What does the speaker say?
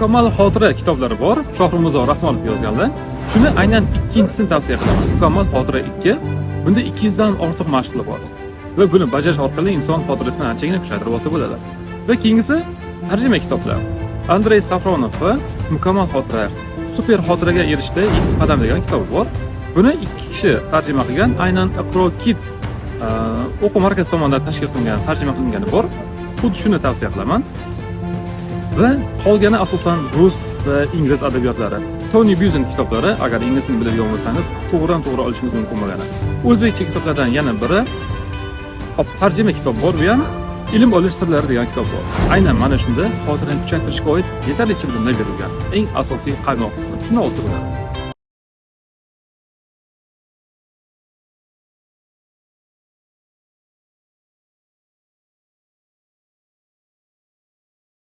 Mukammal xotira kitoblari bor. Shohrimurzo Rahmonov yozganlar. Shuni aynan ikkinchisini tavsiya qilaman. Mukammal xotira 2. Bunda 200 dan ortiq mashqlar bor. Va buni bajarish orqali inson xotirasini anchagina kuchaytirib olsa bo'ladi. Va keyingisi tarjima kitoblar. Andrey Safronov va Mukammal xotira, super xotiraga erishdi 7 qadam degan kitobi bor. Buni 2 kishi tarjima qilgan, aynan Pro Kids o'quv markazi tomonidan tashkil qilingan, tarjima qilingani bor. Xuddi shuni tavsiya qilaman. Va qolgani asosan rus va ingliz adabiyotlari. Tony Buzin kitoblari, agar inglizini biladigan bo'lsangiz, to'g'ridan-to'g'ri olishingiz mumkin bo'ladi. O'zbekcha kitoblardan yana biri tarjima kitob bor, bu ham Ilm olish sirlari degan kitob bor. Aynan mana shunda xotirani kuchaytirishga oid yetarlicha bilimlar berilgan. Eng asosiy qaymoq qismi shuni olsa bo'ladi.